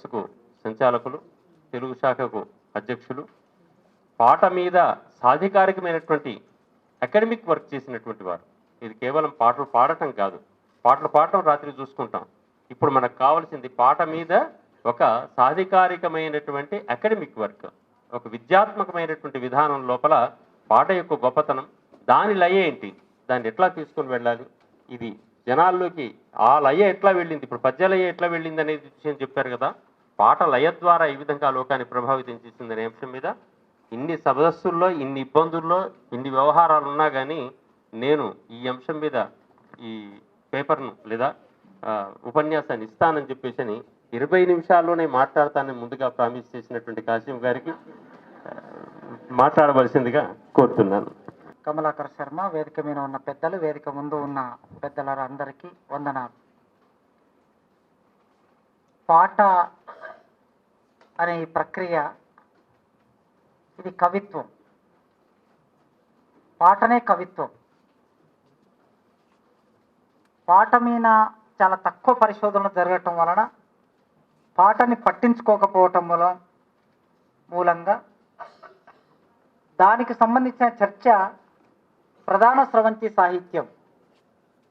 వర్క్స్కు సంచాలకులు, తెలుగు శాఖకు అధ్యక్షులు, పాట మీద సాధికారికమైనటువంటి అకాడమిక్ వర్క్ చేసినటువంటి వారు. ఇది కేవలం పాటలు పాడటం కాదు, పాటలు పాడటం రాత్రి చూసుకుంటాం. ఇప్పుడు మనకు కావాల్సింది పాట మీద ఒక సాధికారికమైనటువంటి అకాడమిక్ వర్క్, ఒక విద్యాత్మకమైనటువంటి విధానం లోపల పాట యొక్క గొప్పతనం, దాని లయ ఏంటి, దాన్ని ఎట్లా తీసుకొని వెళ్ళాలి, ఇది జనాల్లోకి ఆ లయ ఎట్లా వెళ్ళింది, ఇప్పుడు పద్య లయ ఎట్లా వెళ్ళింది అనేది విషయం చెప్పారు కదా. పాట లయ ద్వారా ఈ విధంగా లోకాన్ని ప్రభావితం చేసిందనే అంశం మీద ఇన్ని సదస్సుల్లో, ఇన్ని ఇబ్బందుల్లో, ఇన్ని వ్యవహారాలు ఉన్నా కానీ నేను ఈ అంశం మీద ఈ పేపర్ను లేదా ఉపన్యాసాన్ని ఇస్తానని చెప్పేసి 20 నిమిషాల్లోనే మాట్లాడతానని ముందుగా ప్రామిస్ చేసినటువంటి కాశీం గారికి మాట్లాడవలసిందిగా కోరుతున్నాను. కమలాకర్ శర్మ, వేదిక మీద ఉన్న పెద్దలు, వేదిక ముందు ఉన్న పెద్దలందరికీ వందనాలు. పాట అనే ఈ ప్రక్రియ, ఇది కవిత్వం. పాటనే కవిత్వం. పాట మీద చాలా తక్కువ పరిశోధనలు జరగటం వలన, పాటని పట్టించుకోకపోవటం మూలంగా దానికి సంబంధించిన చర్చ ప్రధాన స్రవంతి సాహిత్యం.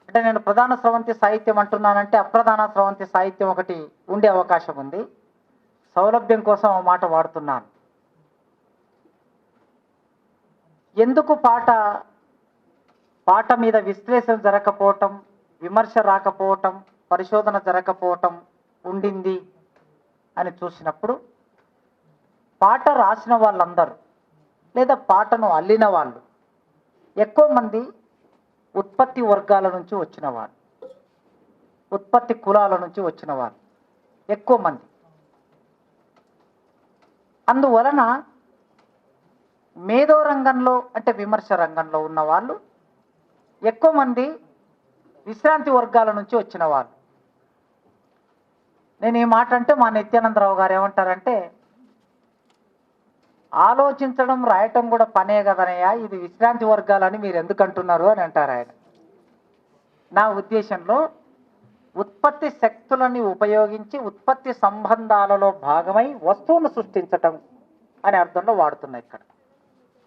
అంటే నేను ప్రధాన స్రవంతి సాహిత్యం అంటున్నానంటే అప్రధాన స్రవంతి సాహిత్యం ఒకటి ఉండే అవకాశం ఉంది. సౌలభ్యం కోసం ఆ మాట వాడుతున్నాను. ఎందుకు పాట మీద విశ్లేషణ జరగకపోవటం, విమర్శ రాకపోవటం, పరిశోధన జరగకపోవటం ఉండింది అని చూసినప్పుడు, పాట రాసిన వాళ్ళందరూ లేదా పాటను అల్లిన వాళ్ళు ఎక్కువ మంది ఉత్పత్తి వర్గాల నుంచి వచ్చిన వాళ్ళు, ఉత్పత్తి కులాల నుంచి వచ్చిన వాళ్ళు ఎక్కువ మంది. అందువలన మేధో రంగంలో అంటే విమర్శ రంగంలో ఉన్న వాళ్ళు ఎక్కువ మంది విశ్రాంతి వర్గాల నుంచి వచ్చిన వాళ్ళు. నేను ఈ మాట అంటే మా నిత్యానందరావు గారు ఏమంటారంటే, ఆలోచించడం రాయటం కూడా పనే కదనయ్యా, ఇది విశ్రాంతి వర్గాలని మీరు ఎందుకు అంటున్నారు అని అంటారు ఆయన. నా ఉద్దేశంలో ఉత్పత్తి శక్తులని ఉపయోగించి ఉత్పత్తి సంబంధాలలో భాగమై వస్తువును సృష్టించటం అనే అర్థంలో వాడుతున్నా ఇక్కడ.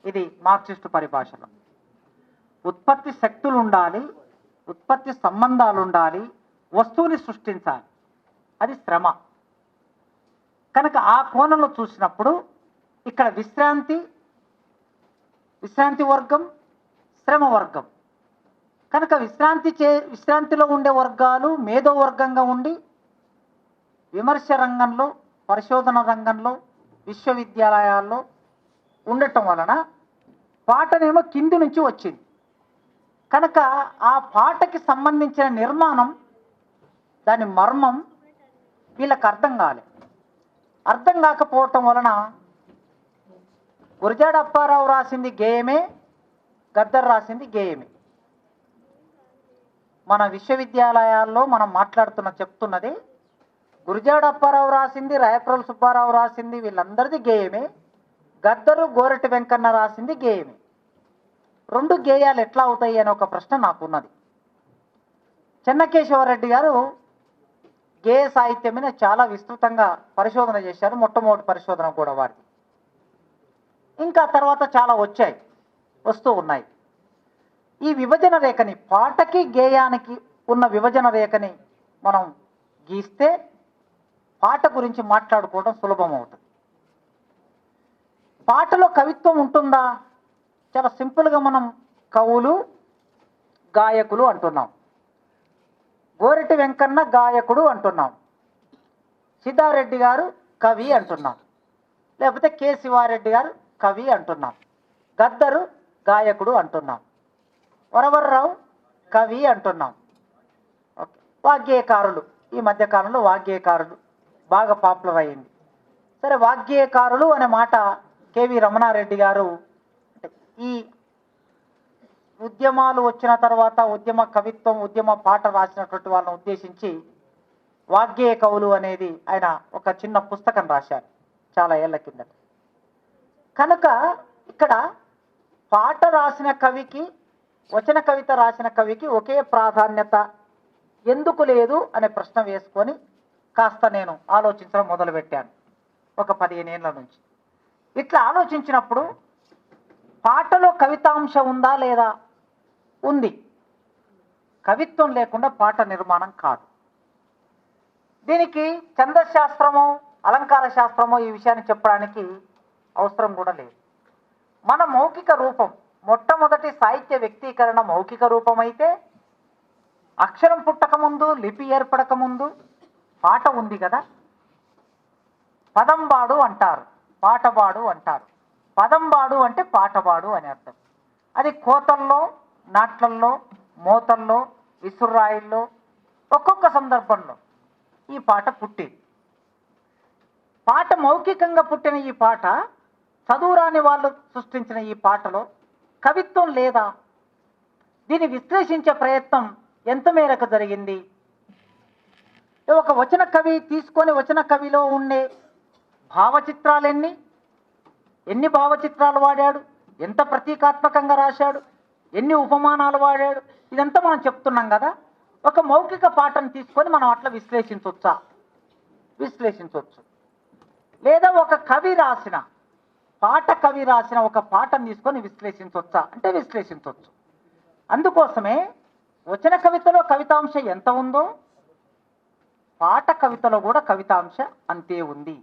ఇది మార్క్సిస్టు పరిభాషలో. ఉత్పత్తి శక్తులు ఉండాలి, ఉత్పత్తి సంబంధాలు ఉండాలి, వస్తువుని సృష్టించాలి, అది శ్రమ. కనుక ఆ కోణంలో చూసినప్పుడు ఇక్కడ విశ్రాంతి వర్గం, శ్రమ వర్గం. కనుక విశ్రాంతిలో ఉండే వర్గాలు మేధో వర్గంగా ఉండి విమర్శ రంగంలో, పరిశోధన రంగంలో, విశ్వవిద్యాలయాల్లో ఉండటం వలన పాటనేమో కింది నుంచి వచ్చింది. కనుక ఆ పాటకి సంబంధించిన నిర్మాణం, దాని మర్మం వీళ్ళకి అర్థం కాలేదు. అర్థం కాకపోవటం వలన గురజాడ అప్పారావు రాసింది గేయమే, గద్దర్ రాసింది గేయమే. మన విశ్వవిద్యాలయాల్లో మనం చెప్తున్నది గురజాడ అప్పారావు రాసింది, రాయప్రోలు సుబ్బారావు రాసింది, వీళ్ళందరిది గేయమే. గద్దరు, గోరటి వెంకన్న రాసింది గేయమే. రెండు గేయాలు ఎట్లా అవుతాయి అనే ఒక ప్రశ్న నాకున్నది. చెన్నకేశవరెడ్డి గారు గేయ సాహిత్యం మీద చాలా విస్తృతంగా పరిశోధన చేశారు. మొట్టమొదటి పరిశోధన కూడా వారిది. ఇంకా తర్వాత చాలా వస్తూ ఉన్నాయి. ఈ విభజన రేఖని, పాటకి గేయానికి ఉన్న విభజన రేఖని మనం గీస్తే పాట గురించి మాట్లాడుకోవడం సులభం అవుతుంది. పాటలో కవిత్వం ఉంటుందా? చాలా సింపుల్గా మనం కవులు, గాయకులు అంటున్నాం. గోరటి వెంకన్న గాయకుడు అంటున్నాం, సిద్ధారెడ్డి గారు కవి అంటున్నాం, లేకపోతే కె శివారెడ్డి గారు కవి అంటున్నాం, గద్దరు గాయకుడు అంటున్నాం, వరవర్రావు కవి అంటున్నాం. ఓకే, వాగ్గేయకారులు, ఈ మధ్యకాలంలో వాగ్గేయకారులు బాగా పాపులర్ అయ్యింది. సరే, వాగ్గేయకారులు అనే మాట కేవి రమణారెడ్డి గారు ఈ ఉద్యమాలు వచ్చిన తర్వాత ఉద్యమ కవిత్వం, ఉద్యమ పాట రాసినటువంటి వాళ్ళని ఉద్దేశించి వాగ్గేయ కవులు అనేది ఆయన ఒక చిన్న పుస్తకం రాశారు చాలా ఏళ్ల కిందట. కనుక ఇక్కడ పాట రాసిన కవికి, వచన కవిత రాసిన కవికి ఒకే ప్రాధాన్యత ఎందుకు లేదు అనే ప్రశ్న వేసుకొని కాస్త నేను ఆలోచించడం మొదలుపెట్టాను ఒక 15 ఏళ్ల నుంచి. ఇట్లా ఆలోచించినప్పుడు పాటలో కవితాంశం ఉందా లేదా? ఉంది. కవిత్వం లేకుండా పాట నిర్మాణం కాదు. దీనికి ఛందశాస్త్రమో అలంకార శాస్త్రమో ఈ విషయాన్ని చెప్పడానికి అవసరం కూడా లేదు. మన మౌఖిక రూపం, మొట్టమొదటి సాహిత్య వ్యక్తీకరణ మౌఖిక రూపం అయితే, అక్షరం పుట్టకముందు, లిపి ఏర్పడకముందు పాట ఉంది కదా. పదంబాడు అంటారు, పాటబాడు అంటారు. పదంబాడు అంటే పాటబాడు అని అర్థం. అది కోతల్లో, నాట్లల్లో, మోతల్లో, విసుర్రాయిల్లో ఒక్కొక్క సందర్భంలో ఈ పాట పుట్టింది. పాట మౌఖికంగా పుట్టిన ఈ పాట, చదువురాని వాళ్ళు సృష్టించిన ఈ పాటలో కవిత్వం లేదా? దీన్ని విశ్లేషించే ప్రయత్నం ఎంత మేరకు జరిగింది? ఒక వచన కవి తీసుకొని వచన కవిలో ఉండే భావచిత్రాలు ఎన్ని భావచిత్రాలు వాడాడు, ఎంత ప్రతీకాత్మకంగా రాశాడు, ఎన్ని ఉపమానాలు వాడాడు, ఇదంతా మనం చెప్తున్నాం కదా. ఒక మౌఖిక పాటను తీసుకొని మనం అట్లా విశ్లేషించవచ్చా? విశ్లేషించవచ్చు. లేదా ఒక కవి రాసిన కవి రాసిన ఒక పాటను తీసుకొని విశ్లేషించవచ్చా అంటే విశ్లేషించవచ్చు. అందుకోసమే వచన కవితలో కవితాంశం ఎంత ఉందో పాట కవితలో కూడా కవితాంశ అంతే ఉంది.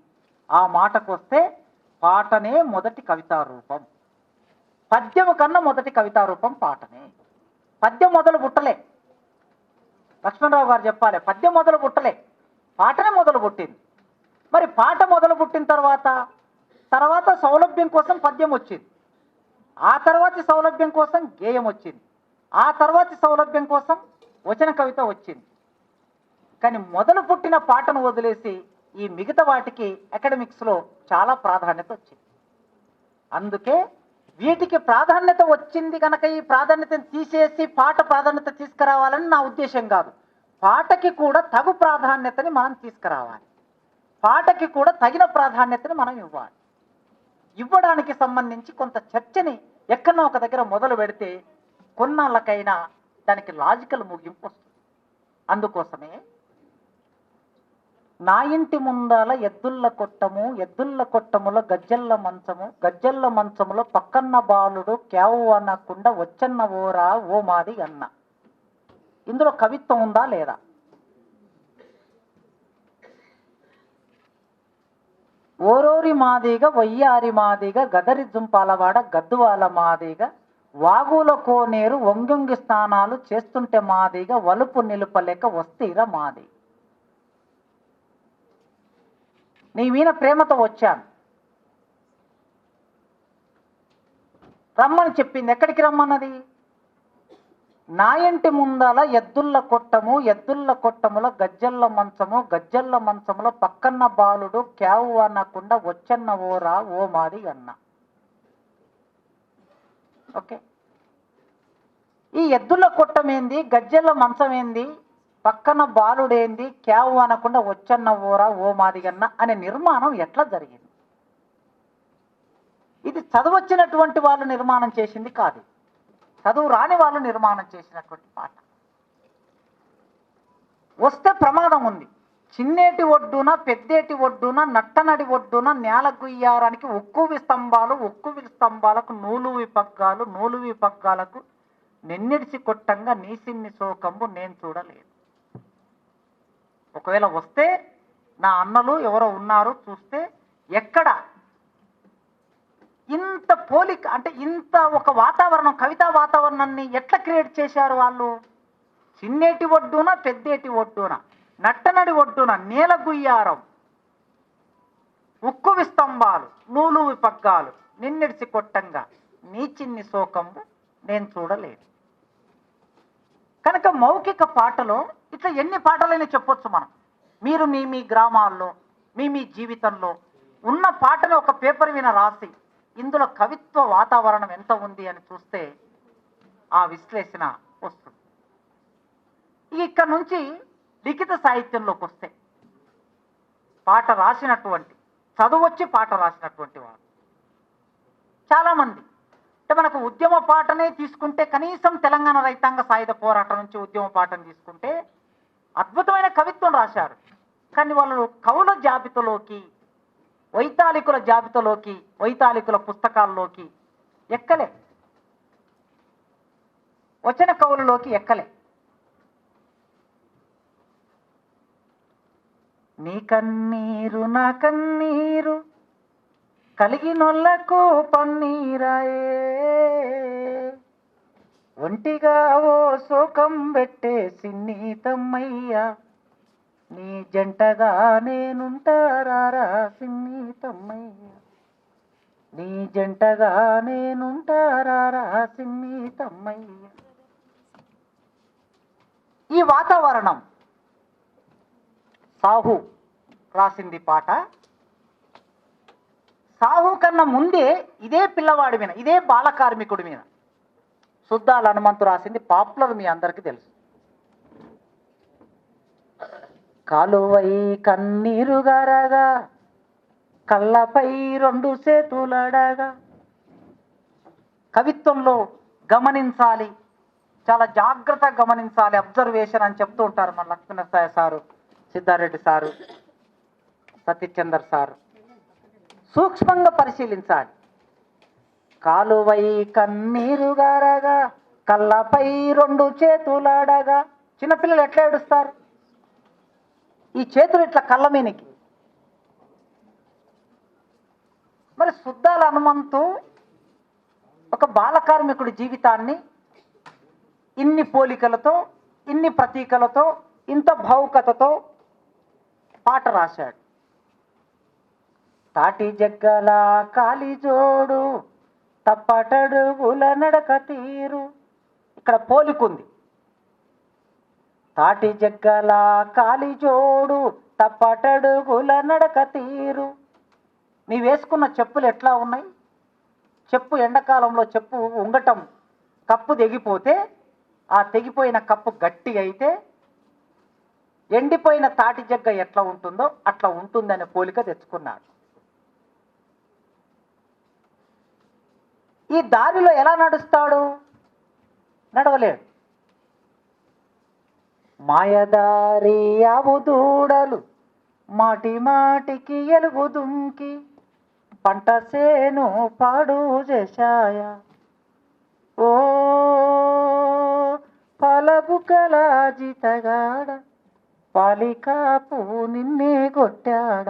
ఆ మాటకు వస్తే పాటనే మొదటి కవితారూపం. పద్యము కన్నా మొదటి కవితారూపం పాటనే. పద్యం మొదలు పుట్టలే. లక్ష్మణరావు గారు చెప్పాలి, పద్యం మొదలు పుట్టలే, పాటనే మొదలు పుట్టింది. మరి పాట మొదలు పుట్టిన తర్వాత సౌలభ్యం కోసం పద్యం వచ్చింది, ఆ తర్వాతి సౌలభ్యం కోసం గేయం వచ్చింది, ఆ తర్వాతి సౌలభ్యం కోసం వచన కవిత వచ్చింది. కానీ మొదలు పుట్టిన పాటను వదిలేసి ఈ మిగతా వాటికి అకాడమిక్స్లో చాలా ప్రాధాన్యత వచ్చింది. అందుకే వీటికి ప్రాధాన్యత వచ్చింది కనుక ఈ ప్రాధాన్యతను తీసేసి పాట ప్రాధాన్యత తీసుకురావాలని నా ఉద్దేశం కాదు. పాటకి కూడా తగు ప్రాధాన్యతని మనం తీసుకురావాలి, పాటకి కూడా తగిన ప్రాధాన్యతని మనం ఇవ్వాలి. ఇవ్వడానికి సంబంధించి కొంత చర్చని ఎక్కడో ఒక దగ్గర మొదలు పెడితే కొన్నాళ్ళకైనా దానికి లాజికల్ ముగింపు వస్తుంది. అందుకోసమే నా ఇంటి ముందాల ఎద్దుల్ల కొట్టముల గజ్జల్ల మంచములో పక్కన్న బాలుడు క్యావు అనకుండా వచ్చన్న ఓరా ఓ మాది అన్న. ఇందులో కవిత్వం ఉందా లేదా? ఓరోరి మాదిగ వయ్యారి మాదిగ గదరి జుంపాలవాడ గద్దువాల మాదిగ వాగుల కోనేరు వంగొంగి స్నానాలు చేస్తుంటే మాదిగ వలుపు నిలుపలేక వస్తీర మాది. నీ మీద ప్రేమతో వచ్చాను, రమ్మని చెప్పింది. ఎక్కడికి రమ్మన్నది? నా ఇంటి ముందల ఎద్దుల్ల కొట్టముల గజ్జల్ల మంచములో పక్కన్న బాలుడు క్యావు అనకుండా వచ్చన్న ఓరా ఓ మాది అన్న. ఓకే, ఈ ఎద్దుల కొట్టమేంది, గజ్జల్ల మంచం ఏంది, పక్కన బాలుడేంది, క్యావు అనకుండా వచ్చన్న ఓరా ఓ మాదిగన్న అనే నిర్మాణం ఎట్లా జరిగింది? ఇది చదువొచ్చినటువంటి వాళ్ళు నిర్మాణం చేసింది కాదు, చదువు రాని వాళ్ళు నిర్మాణం చేసినటువంటి పాట. వస్తే ప్రమాదం ఉంది. చిన్నేటి ఒడ్డున పెద్దేటి ఒడ్డున నట్టనడి ఒడ్డున నేల గుయ్యారానికి ఉక్కువి స్తంభాలకు నూలువి పగ్గాలకు నిన్నెడిసి కొట్టంగా నీసిన్ని శోకంబు నేను చూడలేదు. ఒకవేళ వస్తే నా అన్నలు ఎవరో ఉన్నారు చూస్తే, ఎక్కడ ఇంత పోలిక అంటే ఇంత ఒక వాతావరణం, కవితా వాతావరణాన్ని ఎట్లా క్రియేట్ చేశారు వాళ్ళు? చిన్నేటి ఒడ్డున పెద్దేటి ఒడ్డున నట్టనడి ఒడ్డున నేల గుయ్యారం, ఉక్కువి స్తంభాలు, నూలువి పగ్గాలు నిన్నెడిసి కొట్టంగా నీ చిన్ని శోకంబు నేను చూడలేదు. కనుక మౌఖిక పాటలో ఇట్లా ఎన్ని పాటలైనా చెప్పొచ్చు మనం. మీరు మీ గ్రామాల్లో మీ జీవితంలో ఉన్న పాటను ఒక పేపర్ మీద రాసి ఇందులో కవిత్వ వాతావరణం ఎంత ఉంది అని చూస్తే ఆ విశ్లేషణ వస్తుంది. ఇక్కడ నుంచి లిఖిత సాహిత్యంలోకి వస్తే పాట రాసినటువంటి, చదువొచ్చి పాట రాసినటువంటి వారు చాలామంది. అంటే మనకు ఉద్యమ పాటనే తీసుకుంటే, కనీసం తెలంగాణ రైతాంగ సాయుధ పోరాటం నుంచి ఉద్యమ పాటను తీసుకుంటే అద్భుతమైన కవిత్వం రాశారు. కానీ వాళ్ళు కవుల జాబితాలోకి, వైతాళికుల జాబితాలోకి, వైతాళికుల పుస్తకాల్లోకి ఎక్కలే, వచన కవులలోకి ఎక్కలే. నీ కన్నీరు నా కన్నీరు కలిగినొల్లకు పన్నీరాయే, ఒంటిగా ఓ శోకం పెట్టే సిన్ని తమ్మయ్యా, నీ జంటగా నేనుంటారా సిన్ని తమ్మయ్య, నీ జంటగా నేనుంటారా సిన్ని తమ్మయ్య. ఈ వాతావరణం సాహు రాసింది పాట. సాహు కన్నా ముందే ఇదే పిల్లవాడి మీద, ఇదే బాల కార్మికుడి మీద సుద్దాల హనుమంతు రాసింది పాపులర్, మీ అందరికీ తెలుసు. కాలువై కన్నీరు గారగా కళ్ళపై రెండు చేతులడగా. కవిత్వంలో గమనించాలి, చాలా జాగ్రత్తగా గమనించాలి, అబ్జర్వేషన్ అని చెప్తూ ఉంటారు మన లక్ష్మీనరసాయ సారు, సిద్ధారెడ్డి సారు, సతీశ్చందర్ సారు. సూక్ష్మంగా పరిశీలించాలి. కాలువై కన్నీరు గారగా కళ్ళపై రెండు చేతులాడగా. చిన్నపిల్లలు ఎట్లా ఏడుస్తారు? ఈ చేతులు ఇట్లా కళ్ళ మీనికి. మరి సుద్దాల హనుమంతు ఒక బాలకార్మికుడి జీవితాన్ని ఇన్ని పోలికలతో, ఇన్ని ప్రతీకలతో, ఇంత భావుకతతో పాట రాశాడు. తాటి జగ్గల కాలి జోడు తప్పటడుగుల నడక తీరు. ఇక్కడ పోలికుంది. తాటి జగ్గల కాలి జోడు తప్పటడుగుల నడక తీరు. నీ వేసుకున్న చెప్పులు ఎట్లా ఉన్నాయి? చెప్పు ఎండాకాలంలో చెప్పు ఉంగటం కప్పు తెగిపోతే, ఆ తెగిపోయిన కప్పు గట్టి అయితే ఎండిపోయిన తాటి జగ్గ ఎట్లా ఉంటుందో అట్లా ఉంటుందనే పోలిక తెచ్చుకున్నాడు. ఈ దారిలో ఎలా నడుస్తాడు? నడవలేడు. మాయదారి ఆవు దూడలు మాటి మాటికి ఎలుగు దుంకి పంట సేను పాడు చేశాయ. ఓ పాలబుగ్గల జీతగాడ పాలికాపు నిన్నే కొట్టాడ,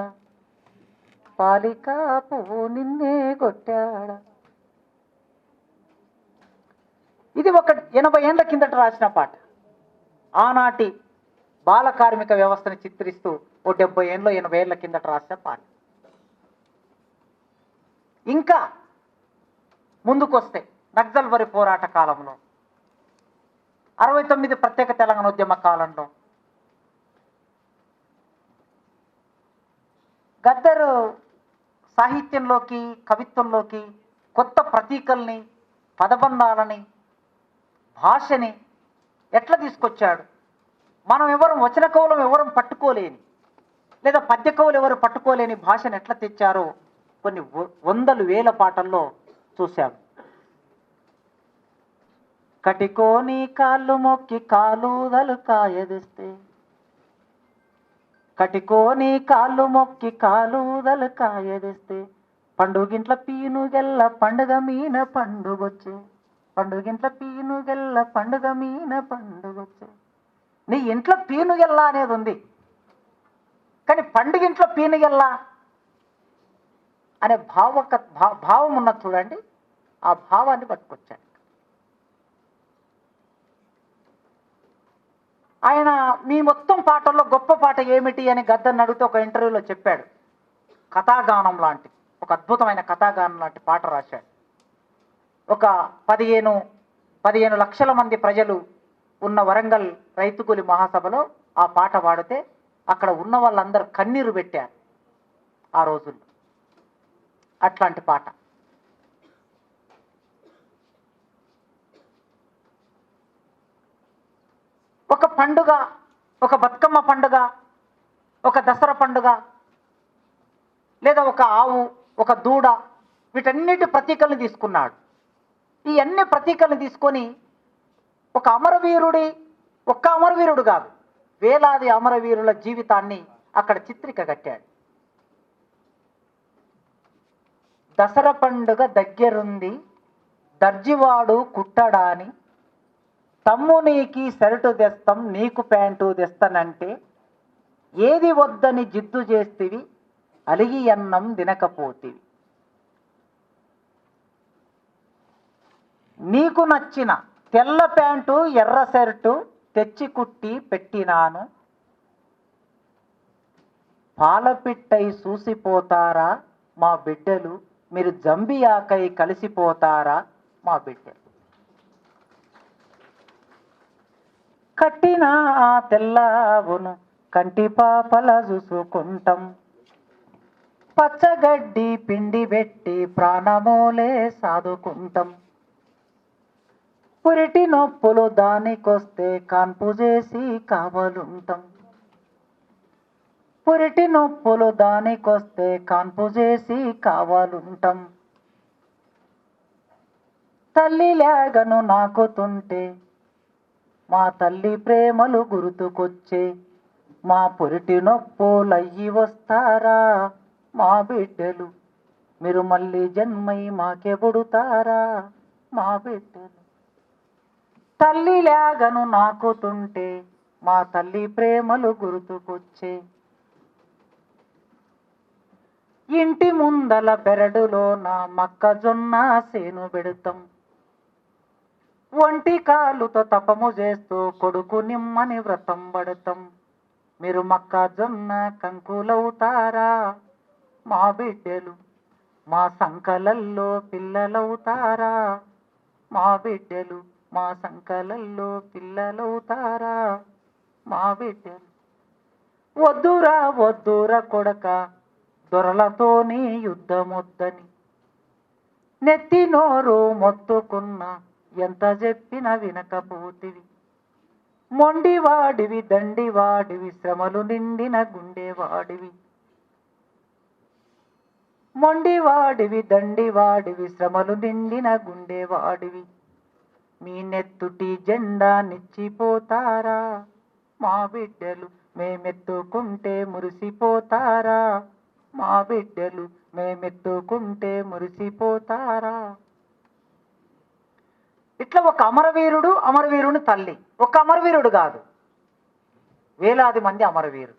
పాలికాపు నిన్నే కొట్టాడ. ఇది ఒక 80 ఏళ్ల కిందట రాసిన పాట. ఆనాటి బాల కార్మిక వ్యవస్థను చిత్రిస్తూ ఓ 70 ఏళ్ళు 80 ఏళ్ల కిందట రాసిన పాట. ఇంకా ముందుకొస్తే నక్సల్ వరి పోరాట కాలంలో, 69 ప్రత్యేక తెలంగాణ ఉద్యమ కాలంలో గద్దరు సాహిత్యంలోకి, కవిత్వంలోకి కొత్త ప్రతీకల్ని, పదబంధాలని, భాషని ఎట్లా తీసుకొచ్చాడు? మనం ఎవరు వచన కవులం ఎవరం పట్టుకోలేని, లేదా పద్య కవులు ఎవరు పట్టుకోలేని భాషను ఎట్లా తెచ్చారో కొన్ని వందలు వేల పాటల్లో చూశాం. కటికోని కాళ్ళు మొక్కి కాలుదలు కాయదిస్తే, కటికోని కాళ్ళు మొక్కి కాలుదలు కాయదిస్తే, పండుగింట్ల పీనుగెల్ల పండుగ మీన పండుగొచ్చే, పండుగింట్ల పీనుగెల్ల పండుగ మీన పండుగొచ్చే. నీ ఇంట్లో పీనుగెల్లా అనేది ఉంది, కానీ పండుగింట్లో పీనుగెల్లా అనే భావం ఉన్నది చూడండి. ఆ భావాన్ని పట్టుకొచ్చాడు ఆయన. మీ మొత్తం పాటల్లో గొప్ప పాట ఏమిటి అని గద్దర్ని అడిగితే ఒక ఇంటర్వ్యూలో చెప్పాడు. కథాగానం లాంటి, ఒక అద్భుతమైన కథాగానం లాంటి పాట రాశాడు. ఒక 15 లక్షల మంది ప్రజలు ఉన్న వరంగల్ రైతు కూలి మహాసభలో ఆ పాట పాడితే అక్కడ ఉన్న వాళ్ళందరూ కన్నీరు పెట్టారు ఆ రోజుల్లో. అట్లాంటి పాట. ఒక పండుగ, ఒక బతుకమ్మ పండుగ, ఒక దసరా పండుగ, లేదా ఒక ఆవు, ఒక దూడ, వీటన్నిటి ప్రతీకలను తీసుకున్నాడు. ఈ అన్ని ప్రతీకలను తీసుకొని ఒక అమరవీరుడు కాదు, వేలాది అమరవీరుల జీవితాన్ని అక్కడ చిత్రిక కట్టాడు. దసరా పండుగ దగ్గరుంది, దర్జివాడు కుట్టడాని, తమ్ము నీకి షర్టు తెస్తాం నీకు ప్యాంటు తెస్తానంటే, ఏది వద్దని జిద్దు చేస్తివి అలిగి అన్నం తినకపోతివి. నీకు నచ్చిన తెల్ల ప్యాంటు ఎర్ర షర్టు తెచ్చి కుట్టి పెట్టినాను, పాలపిట్టై చూసిపోతారా మా బిడ్డలు, మీరు జంబియాకై కలిసిపోతారా మా బిడ్డలు. కట్టిన ఆ తెల్లవును కంటి పాపల చూసుకుంటాం, పచ్చగడ్డి పిండి పెట్టి ప్రాణమోలే సాదుకుంటాం. పురిటి నొప్పులు దానికొస్తే కాన్పు చేసి కావలుంటాం, పురిటి నొప్పులు దానికొస్తే కాన్పు చేసి కావాలుంటాం. తల్లి లేగను నాకుతుంటే మా తల్లి ప్రేమలు గుర్తుకొచ్చే, మా పురిటి నొప్పులయ్యి వస్తారా మా బిడ్డలు, మీరు మళ్ళీ జన్మై మాకే పుడతారా మా బిడ్డలు. తల్లి లేగను నాకుతుంటే మా తల్లి ప్రేమలు గుర్తుకొచ్చే, ఇంటి ముందల పెరడులో నా మొక్కజొన్న సేను పెడతాం, ఒంటి కాలుతో తపము చేస్తూ కొడుకు నిమ్మని వ్రతం పడతాం. మీరు మొక్కజొన్న కంకులవుతారా మా బిడ్డలు, మా సంకలల్లో పిల్లలవుతారా మా బిడ్డలు, మా సంకలల్లో పిల్లలవుతారా మా బిడ్డలు. వద్దురా వద్దురా కొడక దొరలతోని యుద్ధమొద్దని, నెత్తి నోరు మొత్తుకున్న ఎంత చెప్పిన వినకపోతివి. మొండివాడివి దండివాడివి శ్రమలు నిండిన గుండెవాడివి, మొండివాడివి దండివాడివి శ్రమలు నిండిన గుండెవాడివి. మీ నెత్తుటి జెండా నిచ్చిపోతారా మా బిడ్డలు, మేమెత్తుకుంటే మురిసిపోతారా మా బిడ్డలు, మేమెత్తుకుంటే మురిసిపోతారా. ఇట్లా ఒక అమరవీరుడు, అమరవీరుని తల్లి, ఒక అమరవీరుడు కాదు వేలాది మంది అమరవీరుడు.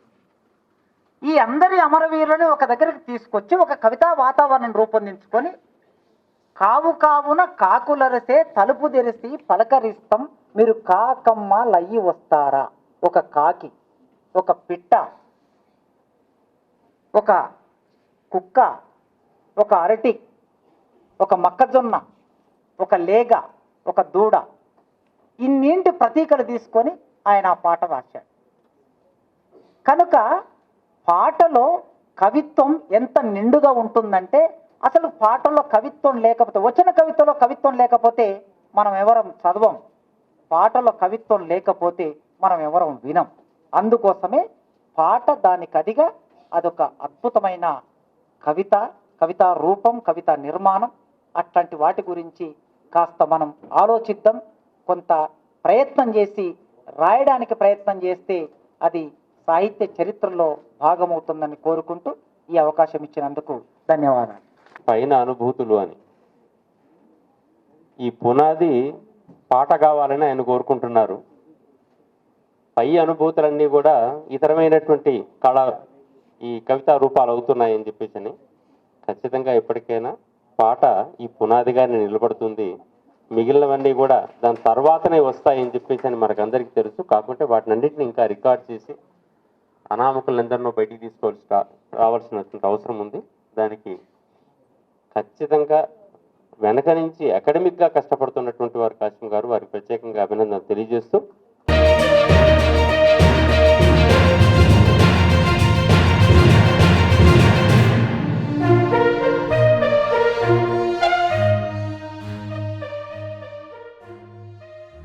ఈ అందరి అమరవీరులను ఒక దగ్గరికి తీసుకొచ్చి ఒక కవితా వాతావరణం రూపొందించుకొని, కావు కావున కాకులరసే తలుపు తెరిసి పలకరిస్తాం మీరు కాకమ్మ లయ్యి వస్తారా. ఒక కాకి, ఒక పిట్ట, ఒక కుక్క, ఒక అరటి, ఒక మొక్కజొన్న, ఒక లేగ, ఒక దూడ, ఇన్నింటి ప్రతీకలు తీసుకొని ఆయన ఆ పాట రాశాడు. కనుక పాటలో కవిత్వం ఎంత నిండుగా ఉంటుందంటే, అసలు పాటలో కవిత్వం లేకపోతే, వచన కవితలో కవిత్వం లేకపోతే మనం ఎవరం చదవం, పాటలో కవిత్వం లేకపోతే మనం ఎవరం వినం. అందుకోసమే పాట దానికి అదిగా అదొక అద్భుతమైన కవిత, కవితా రూపం, కవితా నిర్మాణం. అట్లాంటి వాటి గురించి కాస్త మనం ఆలోచిద్దాం, కొంత ప్రయత్నం చేసి రాయడానికి ప్రయత్నం చేస్తే అది సాహిత్య చరిత్రలో భాగమవుతుందని కోరుకుంటూ ఈ అవకాశం ఇచ్చినందుకు ధన్యవాదాలు. పైన అనుభూతులు అని ఈ పునాది పాట కావాలని ఆయన కోరుకుంటున్నారు. పై అనుభూతులన్నీ కూడా ఇతరమైనటువంటి కళ ఈ కవితా రూపాలు అవుతున్నాయని చెప్పేసి ఖచ్చితంగా ఎప్పటికైనా పాట ఈ పునాదిగానే నిలబడుతుంది, మిగిలినవన్నీ కూడా దాని తర్వాతనే వస్తాయని చెప్పేసి అని మనకందరికీ తెలుసు. కాకుంటే వాటిని అన్నింటినీ ఇంకా రికార్డ్ చేసి అనామకులందరినో బయటికి రావాల్సినటువంటి అవసరం ఉంది. దానికి ఖచ్చితంగా వెనక నుంచి అకాడమిక్గా కష్టపడుతున్నటువంటి వారు కాసిం గారు, వారికి ప్రత్యేకంగా అభినందనలు తెలియజేస్తూ